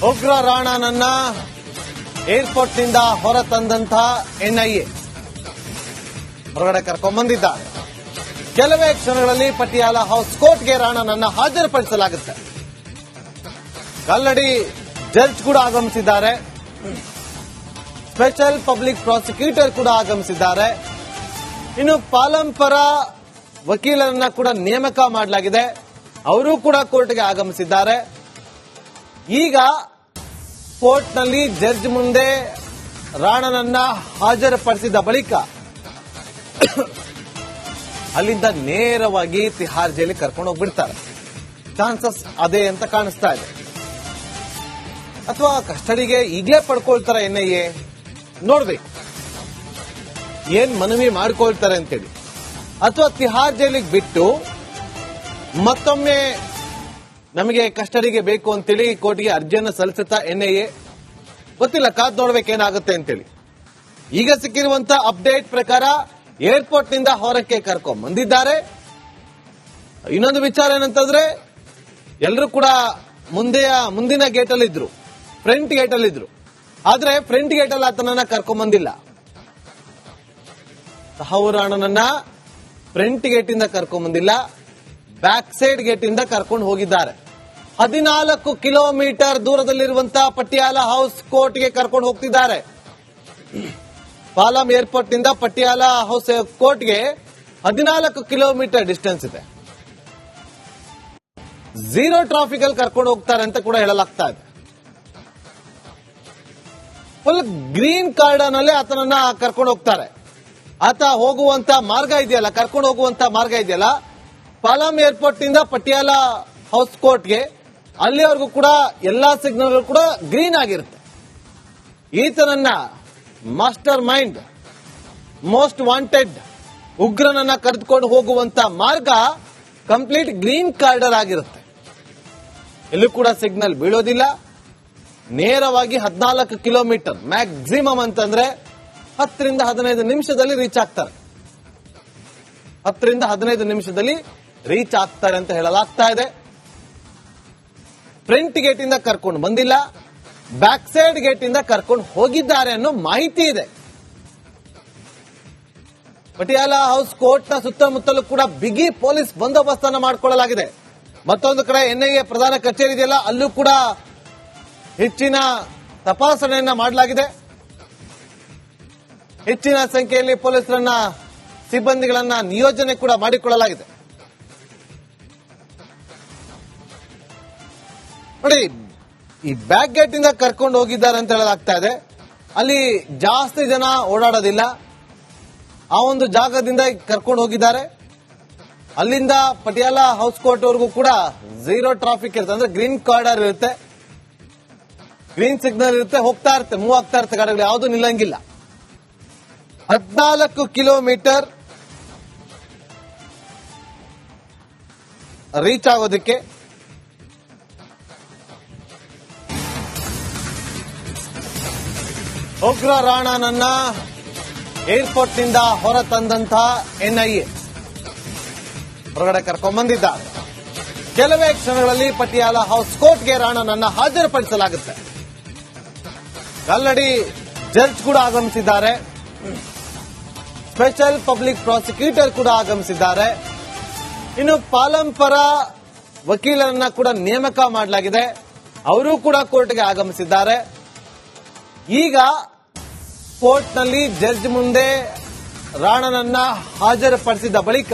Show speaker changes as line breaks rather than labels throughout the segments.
ಉಗ್ರ ರಾಣನನ್ನ ಏರ್ಪೋರ್ಟ್ನಿಂದ ಹೊರ ತಂದಂತಹ ಎನ್ಐಎ ಹೊರಗಡೆ ಕರ್ಕೊಂಡ್ಬಂದಿದ್ದಾರೆ. ಕೆಲವೇ ಕ್ಷಣಗಳಲ್ಲಿ ಪಟಿಯಾಲ ಹೌಸ್ ಕೋರ್ಟ್ಗೆ ರಾಣನನ್ನ ಹಾಜರುಪಡಿಸಲಾಗುತ್ತೆ. ಆಲ್ರೆಡಿ ಜಡ್ಜ್ ಕೂಡ ಆಗಮಿಸಿದ್ದಾರೆ, ಸ್ಪೆಷಲ್ ಪಬ್ಲಿಕ್ ಪ್ರಾಸಿಕ್ಯೂಟರ್ ಕೂಡ ಆಗಮಿಸಿದ್ದಾರೆ. ಇನ್ನು ಪಾಲಂ ಪರ ವಕೀಲರನ್ನ ಕೂಡ ನೇಮಕ ಮಾಡಲಾಗಿದೆ, ಅವರು ಕೂಡ ಕೋರ್ಟ್ಗೆ ಆಗಮಿಸಿದ್ದಾರೆ. ಈಗ ಕೋರ್ಟ್ನಲ್ಲಿ ಜಡ್ಜ್ ಮುಂದೆ ರಾಣನನ್ನ ಹಾಜರುಪಡಿಸಿದ ಬಳಿಕ ಅಲ್ಲಿಂದ ನೇರವಾಗಿ ತಿಹಾರ್ ಜೈಲಿಗೆ ಕರ್ಕೊಂಡು ಹೋಗ್ಬಿಡ್ತಾರೆ. ಚಾನ್ಸಸ್ ಅದೇ ಅಂತ ಕಾಣಿಸ್ತಾ ಇದೆ. ಅಥವಾ ಕಸ್ಟಡಿಗೆ ಈಗಲೇ ಪಡ್ಕೊಳ್ತಾರೆ ಎನ್ಐಎ, ನೋಡ್ಬೇಕು ಏನ್ ಮನವಿ ಮಾಡ್ಕೊಳ್ತಾರೆ ಅಂತೇಳಿ. ಅಥವಾ ತಿಹಾರ್ ಜೈಲಿಗೆ ಬಿಟ್ಟು ಮತ್ತೊಮ್ಮೆ ನಮಗೆ ಕಸ್ಟಡಿಗೆ ಬೇಕು ಅಂತೇಳಿ ಕೋರ್ಟ್ಗೆ ಅರ್ಜಿಯನ್ನು ಸಲ್ಲಿಸುತ್ತಾ ಎನ್ಐಎ, ಗೊತ್ತಿಲ್ಲ, ಕಾದ್ ನೋಡ್ಬೇಕೇನಾಗುತ್ತೆ ಅಂತೇಳಿ. ಈಗ ಸಿಕ್ಕಿರುವಂತ ಅಪ್ಡೇಟ್ ಪ್ರಕಾರ ಏರ್ಪೋರ್ಟ್ನಿಂದ ಹೊರಕ್ಕೆ ಕರ್ಕೊಂಡ್ ಬಂದಿದ್ದಾರೆ. ಇನ್ನೊಂದು ವಿಚಾರ ಏನಂತಂದ್ರೆ, ಎಲ್ಲರೂ ಕೂಡ ಮುಂದಿನ ಗೇಟ್ ಅಲ್ಲಿ ಇದ್ರು, ಫ್ರಂಟ್ ಗೇಟ್ ಅಲ್ಲಿ ಇದ್ರು. ಆದ್ರೆ ಫ್ರಂಟ್ ಗೇಟ್ ಅಲ್ಲಿ ಆತನನ್ನ ಕರ್ಕೊಂಡ್ ಬಂದಿಲ್ಲ. ರಾಣನನ್ನ ಫ್ರಂಟ್ ಗೇಟ್ ಇಂದ ಕರ್ಕೊಂಡ್ ಬಂದಿಲ್ಲ, ಬ್ಯಾಕ್ ಸೈಡ್ ಗೇಟ್ ಇಂದ ಕರ್ಕೊಂಡು ಹೋಗಿದ್ದಾರೆ. 14 ಕಿಲೋಮೀಟರ್ ದೂರದಲ್ಲಿರುವಂತಹ ಪಟಿಯಾಲ ಹೌಸ್ ಕೋರ್ಟ್ಗೆ ಕರ್ಕೊಂಡು ಹೋಗ್ತಿದ್ದಾರೆ. ಪಾಲಂ ಏರ್ಪೋರ್ಟ್ ನಿಂದ ಪಟಿಯಾಲ ಹೌಸ್ ಕೋರ್ಟ್ಗೆ 14 ಕಿಲೋಮೀಟರ್ ಡಿಸ್ಟೆನ್ಸ್ ಇದೆ. ಝೀರೋ ಟ್ರಾಫಿಕ್ ಅಲ್ಲಿ ಕರ್ಕೊಂಡು ಹೋಗ್ತಾರೆ ಅಂತ ಕೂಡ ಹೇಳಲಾಗ್ತಾ ಇದೆ. ಫುಲ್ ಗ್ರೀನ್ ಕಾರ್ಡನ್ ಅಲ್ಲಿ ಆತನನ್ನ ಕರ್ಕೊಂಡು ಹೋಗ್ತಾರೆ. ಆತ ಹೋಗುವಂತ ಮಾರ್ಗ ಇದೆಯಲ್ಲ, ಕರ್ಕೊಂಡು ಹೋಗುವಂತ ಮಾರ್ಗ ಇದೆಯಲ್ಲ, ಪಾಲಂ ಏರ್ಪೋರ್ಟ್ ನಿಂದ ಪಟಿಯಾಲ ಹೌಸ್ ಕೋರ್ಟ್ಗೆ, ಅಲ್ಲಿವರೆಗೂ ಕೂಡ ಎಲ್ಲಾ ಸಿಗ್ನಲ್ಗಳು ಕೂಡ ಗ್ರೀನ್ ಆಗಿರುತ್ತೆ. ಈತನನ್ನ ಮಾಸ್ಟರ್ ಮೈಂಡ್, ಮೋಸ್ಟ್ ವಾಂಟೆಡ್ ಉಗ್ರನನ್ನ ಕರೆದುಕೊಂಡು ಹೋಗುವಂತ ಮಾರ್ಗ ಕಂಪ್ಲೀಟ್ ಗ್ರೀನ್ ಕಾರ್ಡರ್ ಆಗಿರುತ್ತೆ. ಎಲ್ಲೂ ಕೂಡ ಸಿಗ್ನಲ್ ಬೀಳೋದಿಲ್ಲ. ನೇರವಾಗಿ 14 ಕಿಲೋಮೀಟರ್ ಮ್ಯಾಕ್ಸಿಮಮ್ ಅಂತಂದ್ರೆ 10 ರಿಂದ 15 ನಿಮಿಷದಲ್ಲಿ ರೀಚ್ ಆಗ್ತಾರೆ. 10 ರಿಂದ 15 ನಿಮಿಷದಲ್ಲಿ ರೀಚ್ ಆಗ್ತಾರೆ ಅಂತ ಹೇಳಲಾಗ್ತಾ ಇದೆ. ಫ್ರಂಟ್ ಗೇಟ್ ಇಂದ ಕರ್ಕೊಂಡು ಬಂದಿಲ್ಲ, ಬ್ಯಾಕ್ ಸೈಡ್ ಗೇಟ್ ಇಂದ ಕರ್ಕೊಂಡು ಹೋಗಿದ್ದಾರೆ ಅನ್ನೋ ಮಾಹಿತಿ ಇದೆ. ಪಟಿಯಾಲ ಹೌಸ್ ಕೋರ್ಟ್ ನ ಸುತ್ತಮುತ್ತಲೂ ಕೂಡ ಬಿಗಿ ಪೊಲೀಸ್ ಬಂದೋಬಸ್ತ್ ಅನ್ನು ಮಾಡಿಕೊಳ್ಳಲಾಗಿದೆ. ಮತ್ತೊಂದು ಕಡೆ ಎನ್ಐಎ ಪ್ರಧಾನ ಕಚೇರಿ ಇದೆಯಲ್ಲ, ಅಲ್ಲೂ ಕೂಡ ಹೆಚ್ಚಿನ ತಪಾಸಣೆಯನ್ನ ಮಾಡಲಾಗಿದೆ. ಹೆಚ್ಚಿನ ಸಂಖ್ಯೆಯಲ್ಲಿ ಪೊಲೀಸರನ್ನ, ಸಿಬ್ಬಂದಿಗಳನ್ನ ನಿಯೋಜನೆ ಕೂಡ ಮಾಡಿಕೊಳ್ಳಲಾಗಿದೆ. ನೋಡಿ, ಈ ಬ್ಯಾಕ್ ಗೇಟ್ ಇಂದ ಕರ್ಕೊಂಡು ಹೋಗಿದ್ದಾರೆ ಅಂತ ಹೇಳಲಾಗ್ತಾ ಇದೆ. ಅಲ್ಲಿ ಜಾಸ್ತಿ ಜನ ಓಡಾಡೋದಿಲ್ಲ, ಆ ಒಂದು ಜಾಗದಿಂದ ಕರ್ಕೊಂಡು ಹೋಗಿದ್ದಾರೆ. ಅಲ್ಲಿಂದ ಪಟಿಯಾಲ ಹೌಸ್ ಕೋರ್ಟ್ ವರೆಗೂ ಕೂಡ ಝೀರೋ ಟ್ರಾಫಿಕ್ ಇರುತ್ತೆ, ಅಂದ್ರೆ ಗ್ರೀನ್ ಕಾರ್ಡರ್ ಇರುತ್ತೆ, ಗ್ರೀನ್ ಸಿಗ್ನಲ್ ಇರುತ್ತೆ, ಹೋಗ್ತಾ ಇರುತ್ತೆ, ಮೂವ್ ಆಗ್ತಾ ಇರುತ್ತೆ ಗಾಡಿಗಳು, ಯಾವುದು ನಿಲ್ಲಂಗಿಲ್ಲ. 14 ಕಿಲೋಮೀಟರ್ ರೀಚ್ ಆಗೋದಕ್ಕೆ ಉಗ್ರ ರಾಣನನ್ನ ಏರ್ಪೋರ್ಟ್ನಿಂದ ಹೊರ ತಂದಂತಹ ಎನ್ಐಎ ಹೊರಗಡೆ ಕರ್ಕೊಂಡ್ ಬಂದಿದ್ದಾರೆ. ಕೆಲವೇ ಕ್ಷಣಗಳಲ್ಲಿ ಪಟಿಯಾಲ ಹೌಸ್ ಕೋರ್ಟ್ಗೆ ರಾಣನನ್ನ ಹಾಜರುಪಡಿಸಲಾಗುತ್ತೆ. ಆಲ್ರೆಡಿ ಜಡ್ಜ್ ಕೂಡ ಆಗಮಿಸಿದ್ದಾರೆ, ಸ್ಪೆಷಲ್ ಪಬ್ಲಿಕ್ ಪ್ರಾಸಿಕ್ಯೂಟರ್ ಕೂಡ ಆಗಮಿಸಿದ್ದಾರೆ. ಇನ್ನು ಪಾಲಂ ಪರ ವಕೀಲರನ್ನ ಕೂಡ ನೇಮಕ ಮಾಡಲಾಗಿದೆ, ಅವರು ಕೂಡ ಕೋರ್ಟ್ಗೆ ಆಗಮಿಸಿದ್ದಾರೆ. ಈಗ ಕೋರ್ಟ್ನಲ್ಲಿ ಜಡ್ಜ್ ಮುಂದೆ ರಾಣನನ್ನ ಹಾಜರುಪಡಿಸಿದ ಬಳಿಕ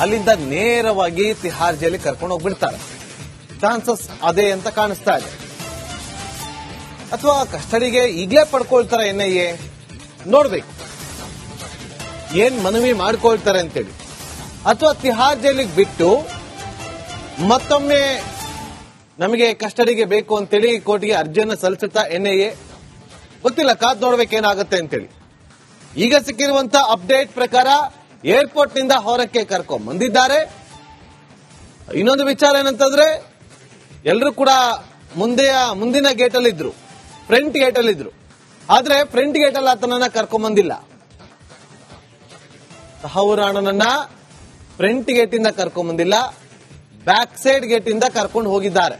ಅಲ್ಲಿಂದ ನೇರವಾಗಿ ತಿಹಾರ್ ಜೈಲಿಗೆ ಕರ್ಕೊಂಡು ಹೋಗ್ಬಿಡ್ತಾರೆ. ಚಾನ್ಸಸ್ ಅದೇ ಅಂತ ಕಾಣಿಸ್ತಾ ಇದೆ. ಅಥವಾ ಕಸ್ಟಡಿಗೆ ಈಗಲೇ ಪಡ್ಕೊಳ್ತಾರೆ ಎನ್ಐಎ, ನೋಡ್ಬೇಕು ಏನ್ ಮನವಿ ಮಾಡ್ಕೊಳ್ತಾರೆ ಅಂತೇಳಿ. ಅಥವಾ ತಿಹಾರ್ ಜೈಲಿಗೆ ಬಿಟ್ಟು ಮತ್ತೊಮ್ಮೆ ನಮಗೆ ಕಸ್ಟಡಿಗೆ ಬೇಕು ಅಂತೇಳಿ ಕೋರ್ಟ್ಗೆ ಅರ್ಜಿಯನ್ನು ಸಲ್ಲಿಸುತ್ತಾ ಎನ್ಐಎ, ಗೊತ್ತಿಲ್ಲ, ಕಾದ್ ನೋಡ್ಬೇಕೇನಾಗುತ್ತೆ ಅಂತೇಳಿ. ಈಗ ಸಿಕ್ಕಿರುವಂತ ಅಪ್ಡೇಟ್ ಪ್ರಕಾರ ಏರ್ಪೋರ್ಟ್ ನಿಂದ ಹೊರಕ್ಕೆ ಕರ್ಕೊಂಡ್ ಬಂದಿದ್ದಾರೆ. ಇನ್ನೊಂದು ವಿಚಾರ ಏನಂತಂದ್ರೆ, ಎಲ್ಲರೂ ಕೂಡ ಮುಂದಿನ ಗೇಟ್ ಅಲ್ಲಿ ಇದ್ರು, ಫ್ರಂಟ್ ಗೇಟ್ ಅಲ್ಲಿ ಇದ್ರು. ಆದ್ರೆ ಫ್ರಂಟ್ ಗೇಟ್ ಅಲ್ಲಿ ಆತನನ್ನ ಕರ್ಕೊಂಡ್ ಬಂದಿಲ್ಲ. ರಾಣನನ್ನ ಫ್ರಂಟ್ ಗೇಟ್ ಇಂದ ಕರ್ಕೊಂಡ್ ಬಂದಿಲ್ಲ, ಬ್ಯಾಕ್ ಸೈಡ್ ಗೇಟ್ ಇಂದ ಕರ್ಕೊಂಡು ಹೋಗಿದ್ದಾರೆ.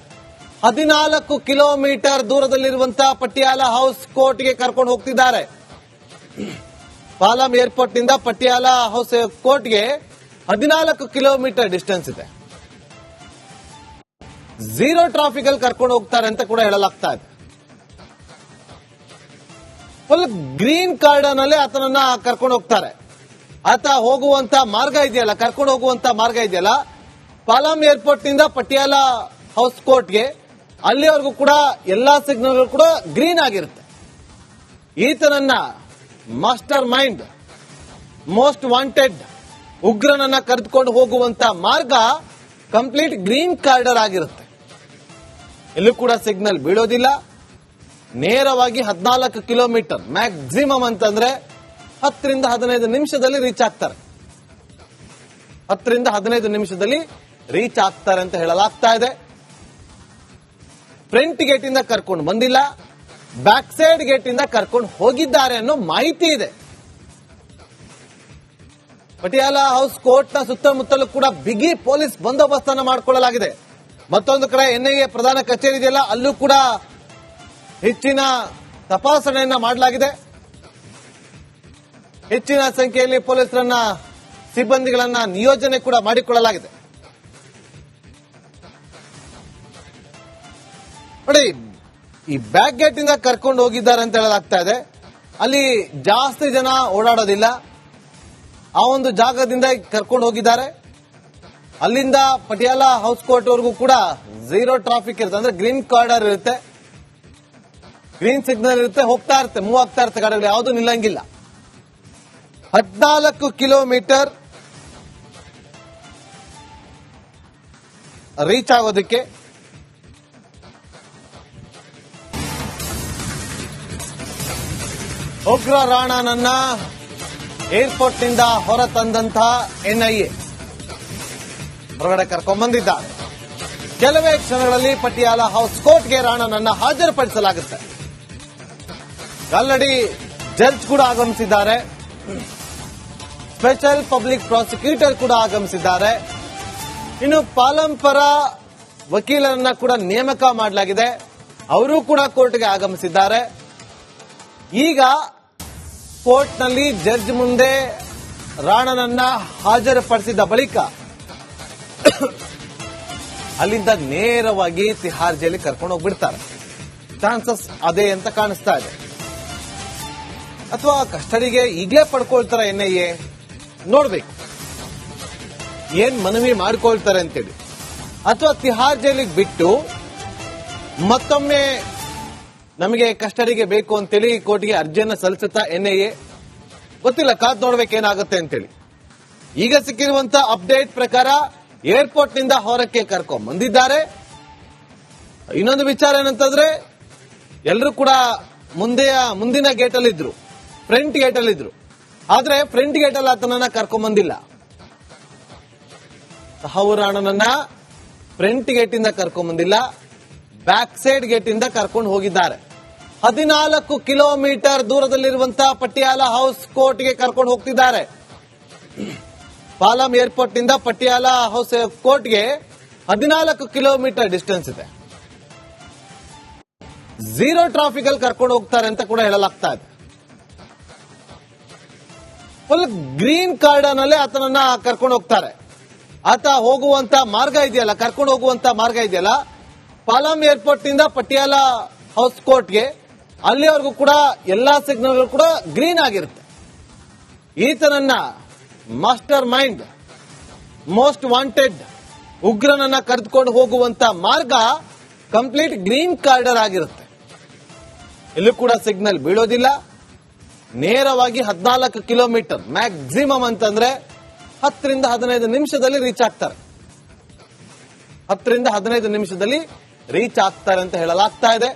14 ಕಿಲೋಮೀಟರ್ ದೂರದಲ್ಲಿರುವಂತಹ ಪಟಿಯಾಲ ಹೌಸ್ ಕೋರ್ಟ್ಗೆ ಕರ್ಕೊಂಡು ಹೋಗ್ತಿದ್ದಾರೆ. ಪಾಲಂ ಏರ್ಪೋರ್ಟ್ ನಿಂದ ಪಟಿಯಾಲ ಹೌಸ್ ಕೋರ್ಟ್ಗೆ 14 ಕಿಲೋಮೀಟರ್ ಡಿಸ್ಟೆನ್ಸ್ ಇದೆ. ಝೀರೋ ಟ್ರಾಫಿಕ್ ಅಲ್ಲಿ ಕರ್ಕೊಂಡು ಹೋಗ್ತಾರೆ ಅಂತ ಕೂಡ ಹೇಳಲಾಗ್ತಾ ಇದೆ. ಫುಲ್ ಗ್ರೀನ್ ಕಾರ್ಡನ್ ಅಲ್ಲಿ ಆತನನ್ನ ಕರ್ಕೊಂಡು ಹೋಗ್ತಾರೆ. ಆತ ಹೋಗುವಂತ ಮಾರ್ಗ ಇದೆಯಲ್ಲ, ಕರ್ಕೊಂಡು ಹೋಗುವಂತ ಮಾರ್ಗ ಇದೆಯಲ್ಲ, ಪಾಲಂ ಏರ್ಪೋರ್ಟ್ ನಿಂದ ಪಟಿಯಾಲ ಹೌಸ್ ಕೋರ್ಟ್ಗೆ, ಅಲ್ಲಿವರೆಗೂ ಕೂಡ ಎಲ್ಲಾ ಸಿಗ್ನಲ್ಗಳು ಕೂಡ ಗ್ರೀನ್ ಆಗಿರುತ್ತೆ. ಈತನನ್ನ ಮಾಸ್ಟರ್ ಮೈಂಡ್, ಮೋಸ್ಟ್ ವಾಂಟೆಡ್ ಉಗ್ರನನ್ನ ಕರೆದುಕೊಂಡು ಹೋಗುವಂತ ಮಾರ್ಗ ಕಂಪ್ಲೀಟ್ ಗ್ರೀನ್ ಕಾರ್ಡರ್ ಆಗಿರುತ್ತೆ. ಎಲ್ಲೂ ಕೂಡ ಸಿಗ್ನಲ್ ಬೀಳೋದಿಲ್ಲ. ನೇರವಾಗಿ 14 ಕಿಲೋಮೀಟರ್ ಮ್ಯಾಕ್ಸಿಮಮ್ ಅಂತಂದ್ರೆ 10 ರಿಂದ 15 ನಿಮಿಷದಲ್ಲಿ ರೀಚ್ ಆಗ್ತಾರೆ. 10 ರಿಂದ 15 ನಿಮಿಷದಲ್ಲಿ ರೀಚ್ ಆಗ್ತಾರೆ ಅಂತ ಹೇಳಲಾಗ್ತಾ ಇದೆ. ಫ್ರಂಟ್ ಗೇಟ್ ಇಂದ ಕರ್ಕೊಂಡು ಬಂದಿಲ್ಲ, ಬ್ಯಾಕ್ ಸೈಡ್ ಗೇಟ್ ಇಂದ ಕರ್ಕೊಂಡು ಹೋಗಿದ್ದಾರೆ ಅನ್ನೋ ಮಾಹಿತಿ ಇದೆ. ಪಟಿಯಾಲ ಹೌಸ್ ಕೋರ್ಟ್ ನ ಸುತ್ತಮುತ್ತಲೂ ಕೂಡ ಬಿಗಿ ಪೊಲೀಸ್ ಬಂದೋಬಸ್ತ್ ಅನ್ನು ಮಾಡಿಕೊಳ್ಳಲಾಗಿದೆ. ಮತ್ತೊಂದು ಕಡೆ ಎನ್ಐಎ ಪ್ರಧಾನ ಕಚೇರಿ ಇದೆಯಲ್ಲ, ಅಲ್ಲೂ ಕೂಡ ಹೆಚ್ಚಿನ ತಪಾಸಣೆಯನ್ನ ಮಾಡಲಾಗಿದೆ. ಹೆಚ್ಚಿನ ಸಂಖ್ಯೆಯಲ್ಲಿ ಪೊಲೀಸರನ್ನ, ಸಿಬ್ಬಂದಿಗಳನ್ನ ನಿಯೋಜನೆ ಕೂಡ ಮಾಡಿಕೊಳ್ಳಲಾಗಿದೆ. ನೋಡಿ, ಈ ಬ್ಯಾಕ್ ಗೇಟ್ ಇಂದ ಕರ್ಕೊಂಡು ಹೋಗಿದ್ದಾರೆ ಅಂತ ಹೇಳಲಾಗ್ತಾ ಇದೆ. ಅಲ್ಲಿ ಜಾಸ್ತಿ ಜನ ಓಡಾಡೋದಿಲ್ಲ. ಆ ಒಂದು ಜಾಗದಿಂದ ಕರ್ಕೊಂಡು ಹೋಗಿದ್ದಾರೆ. ಅಲ್ಲಿಂದ ಪಟಿಯಾಲ ಹೌಸ್ ಕೋರ್ಟ್ ವರೆಗೂ ಕೂಡ ಝೀರೋ ಟ್ರಾಫಿಕ್ ಇರುತ್ತೆ, ಅಂದ್ರೆ ಗ್ರೀನ್ ಕಾರ್ಡರ್ ಇರುತ್ತೆ, ಗ್ರೀನ್ ಸಿಗ್ನಲ್ ಇರುತ್ತೆ, ಹೋಗ್ತಾ ಇರುತ್ತೆ, ಮೂವ್ ಆಗ್ತಾ ಇರುತ್ತೆ ಗಾಡಿಗಳು, ಯಾವುದು ನಿಲ್ಲಂಗಿಲ್ಲ. 14 ಕಿಲೋಮೀಟರ್ ರೀಚ್ ಆಗೋದಕ್ಕೆ ಉಗ್ರ ರಾಣನನ್ನ ಏರ್ಪೋರ್ಟ್ ನಿಂದ ಹೊರ ತಂದಂತಹ ಎನ್ಐಎ ಹೊರಗಡೆ ಕರ್ಕೊಂಡ್ ಬಂದಿದ್ದಾರೆ. ಕೆಲವೇ ಕ್ಷಣಗಳಲ್ಲಿ ಪಟಿಯಾಲ ಹೌಸ್ ಕೋರ್ಟ್ಗೆ ರಾಣನನ್ನ ಹಾಜರುಪಡಿಸಲಾಗುತ್ತೆ. ಆಲ್ರೆಡಿ ಜಡ್ಜ್ ಕೂಡ ಆಗಮಿಸಿದ್ದಾರೆ, ಸ್ಪೆಷಲ್ ಪಬ್ಲಿಕ್ ಪ್ರಾಸಿಕ್ಯೂಟರ್ ಕೂಡ ಆಗಮಿಸಿದ್ದಾರೆ. ಇನ್ನು ಪಾಲಂ ಪರ ವಕೀಲರನ್ನ ಕೂಡ ನೇಮಕ ಮಾಡಲಾಗಿದೆ, ಅವರು ಕೂಡ ಕೋರ್ಟ್ಗೆ ಆಗಮಿಸಿದ್ದಾರೆ. ಈಗ ಕೋರ್ಟ್ನಲ್ಲಿ ಜಡ್ಜ್ ಮುಂದೆ ರಾಣನನ್ನ ಹಾಜರುಪಡಿಸಿದ ಬಳಿಕ ಅಲ್ಲಿಂದ ನೇರವಾಗಿ ತಿಹಾರ್ ಜೈಲಿಗೆ ಕರ್ಕೊಂಡು ಹೋಗ್ಬಿಡ್ತಾರೆ. ಚಾನ್ಸಸ್ ಅದೇ ಅಂತ ಕಾಣಿಸ್ತಾ ಇದೆ. ಅಥವಾ ಕಸ್ಟಡಿಗೆ ಈಗಲೇ ಪಡ್ಕೊಳ್ತಾರೆ ಎನ್ಐಎ, ನೋಡ್ಬೇಕು ಏನ್ ಮನವಿ ಮಾಡ್ಕೊಳ್ತಾರೆ ಅಂತೇಳಿ. ಅಥವಾ ತಿಹಾರ್ ಜೈಲಿಗೆ ಬಿಟ್ಟು ಮತ್ತೊಮ್ಮೆ ನಮಗೆ ಕಸ್ಟಡಿಗೆ ಬೇಕು ಅಂತೇಳಿ ಕೋರ್ಟ್ಗೆ ಅರ್ಜಿಯನ್ನು ಸಲ್ಲಿಸುತ್ತಾ ಎನ್ಐಎ, ಗೊತ್ತಿಲ್ಲ, ಕಾದ್ ನೋಡ್ಬೇಕೇನಾಗುತ್ತೆ ಅಂತೇಳಿ. ಈಗ ಸಿಕ್ಕಿರುವಂತ ಅಪ್ಡೇಟ್ ಪ್ರಕಾರ ಏರ್ಪೋರ್ಟ್ ನಿಂದ ಹೊರಕ್ಕೆ ಕರ್ಕೊಂಡ್ ಬಂದಿದ್ದಾರೆ. ಇನ್ನೊಂದು ವಿಚಾರ ಏನಂತಂದ್ರೆ, ಎಲ್ಲರೂ ಕೂಡ ಮುಂದಿನ ಗೇಟ್ ಅಲ್ಲಿ ಇದ್ರು, ಫ್ರಂಟ್ ಗೇಟ್ ಅಲ್ಲಿ ಇದ್ರು. ಆದ್ರೆ ಫ್ರಂಟ್ ಗೇಟ್ ಅಲ್ಲಿ ಆತನನ್ನ ಕರ್ಕೊಂಡ್ ಬಂದಿಲ್ಲ. ರಾಣನನ್ನ ಫ್ರಂಟ್ ಗೇಟ್ ಇಂದ ಕರ್ಕೊಂಡ್ ಬಂದಿಲ್ಲ, ಬ್ಯಾಕ್ ಸೈಡ್ ಗೇಟ್ ಇಂದ ಕರ್ಕೊಂಡು ಹೋಗಿದ್ದಾರೆ. 14 ಕಿಲೋಮೀಟರ್ ದೂರದಲ್ಲಿರುವಂತಹ ಪಟಿಯಾಲ ಹೌಸ್ ಕೋರ್ಟ್ಗೆ ಕರ್ಕೊಂಡು ಹೋಗ್ತಿದ್ದಾರೆ. ಪಾಲಂ ಏರ್ಪೋರ್ಟ್ ನಿಂದ ಪಟಿಯಾಲ ಹೌಸ್ ಕೋರ್ಟ್ಗೆ 14 ಕಿಲೋಮೀಟರ್ ಡಿಸ್ಟೆನ್ಸ್ ಇದೆ. ಝೀರೋ ಟ್ರಾಫಿಕ್ ಅಲ್ಲಿ ಕರ್ಕೊಂಡು ಹೋಗ್ತಾರೆ ಅಂತ ಕೂಡ ಹೇಳಲಾಗ್ತಾ ಇದೆ. ಫುಲ್ ಗ್ರೀನ್ ಕಾರ್ಡನ್ ಅಲ್ಲಿ ಆತನನ್ನ ಕರ್ಕೊಂಡು ಹೋಗ್ತಾರೆ. ಆತ ಹೋಗುವಂತ ಮಾರ್ಗ ಇದೆಯಲ್ಲ, ಕರ್ಕೊಂಡು ಹೋಗುವಂತ ಮಾರ್ಗ ಇದೆಯಲ್ಲ, ಪಾಲಂ ಏರ್ಪೋರ್ಟ್ ನಿಂದ ಪಟಿಯಾಲ ಹೌಸ್ ಕೋರ್ಟ್ಗೆ, ಅಲ್ಲಿವರೆಗೂ ಕೂಡ ಎಲ್ಲಾ ಸಿಗ್ನಲ್ಗಳು ಕೂಡ ಗ್ರೀನ್ ಆಗಿರುತ್ತೆ. ಈತನನ್ನ ಮಾಸ್ಟರ್ ಮೈಂಡ್, ಮೋಸ್ಟ್ ವಾಂಟೆಡ್ ಉಗ್ರನನ್ನ ಕರೆದುಕೊಂಡು ಹೋಗುವಂತ ಮಾರ್ಗ ಕಂಪ್ಲೀಟ್ ಗ್ರೀನ್ ಕಾರ್ಡರ್ ಆಗಿರುತ್ತೆ. ಎಲ್ಲೂ ಕೂಡ ಸಿಗ್ನಲ್ ಬೀಳೋದಿಲ್ಲ. ನೇರವಾಗಿ 14 ಕಿಲೋಮೀಟರ್ ಮ್ಯಾಕ್ಸಿಮಮ್ ಅಂತಂದ್ರೆ 10 ರಿಂದ 15 ನಿಮಿಷದಲ್ಲಿ ರೀಚ್ ಆಗ್ತಾರೆ. 10 ರಿಂದ 15 ನಿಮಿಷದಲ್ಲಿ ರೀಚ್ ಆಗ್ತಾರೆ ಅಂತ ಹೇಳಲಾಗ್ತಾ ಇದೆ.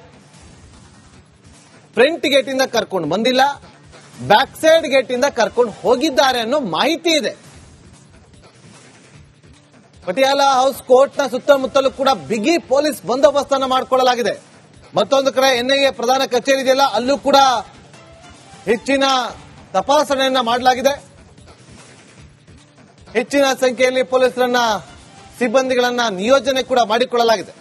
ಫ್ರಂಟ್ ಗೇಟ್ ಇಂದ ಕರ್ಕೊಂಡು ಬಂದಿಲ್ಲ, ಬ್ಯಾಕ್ ಸೈಡ್ ಗೇಟ್ ಇಂದ ಕರ್ಕೊಂಡು ಹೋಗಿದ್ದಾರೆ ಅನ್ನೋ ಮಾಹಿತಿ ಇದೆ. ಪಟಿಯಾಲ ಹೌಸ್ ಕೋರ್ಟ್ ನ ಸುತ್ತಮುತ್ತಲೂ ಕೂಡ ಬಿಗಿ ಪೊಲೀಸ್ ಬಂದೋಬಸ್ತ್ ಅನ್ನು ಮಾಡಿಕೊಳ್ಳಲಾಗಿದೆ. ಮತ್ತೊಂದು ಕಡೆ ಎನ್ಐಎ ಪ್ರಧಾನ ಕಚೇರಿ ಇದೆಯಲ್ಲ, ಅಲ್ಲೂ ಕೂಡ ಹೆಚ್ಚಿನ ತಪಾಸಣೆಯನ್ನ ಮಾಡಲಾಗಿದೆ. ಹೆಚ್ಚಿನ ಸಂಖ್ಯೆಯಲ್ಲಿ ಪೊಲೀಸರನ್ನ, ಸಿಬ್ಬಂದಿಗಳನ್ನ ನಿಯೋಜನೆ ಕೂಡ ಮಾಡಿಕೊಳ್ಳಲಾಗಿದೆ.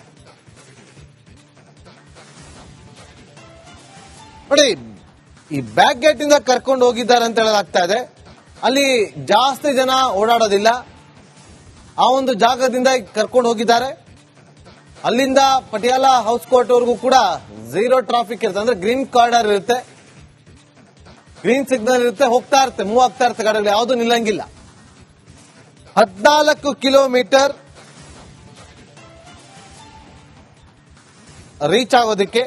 ನೋಡಿ, ಈ ಬ್ಯಾಕ್ ಗೇಟ್ ಇಂದ ಕರ್ಕೊಂಡು ಹೋಗಿದ್ದಾರೆ ಅಂತ ಹೇಳಲಾಗ್ತಾ ಇದೆ. ಅಲ್ಲಿ ಜಾಸ್ತಿ ಜನ ಓಡಾಡೋದಿಲ್ಲ. ಆ ಒಂದು ಜಾಗದಿಂದ ಕರ್ಕೊಂಡು ಹೋಗಿದ್ದಾರೆ. ಅಲ್ಲಿಂದ ಪಟಿಯಾಲ ಹೌಸ್ ಕೋರ್ಟ್ ವರೆಗೂ ಕೂಡ ಝೀರೋ ಟ್ರಾಫಿಕ್ ಇರುತ್ತೆ. ಅಂದ್ರೆ ಗ್ರೀನ್ ಕಾರ್ಡರ್ ಇರುತ್ತೆ, ಗ್ರೀನ್ ಸಿಗ್ನಲ್ ಇರುತ್ತೆ, ಹೋಗ್ತಾ ಇರುತ್ತೆ, ಮೂವ್ ಆಗ್ತಾ ಇರುತ್ತೆ ಗಾಡಿಗಳು, ಯಾವುದು ನಿಲ್ಲಂಗಿಲ್ಲ. 14 ಕಿಲೋಮೀಟರ್ ರೀಚ್ ಆಗೋದಕ್ಕೆ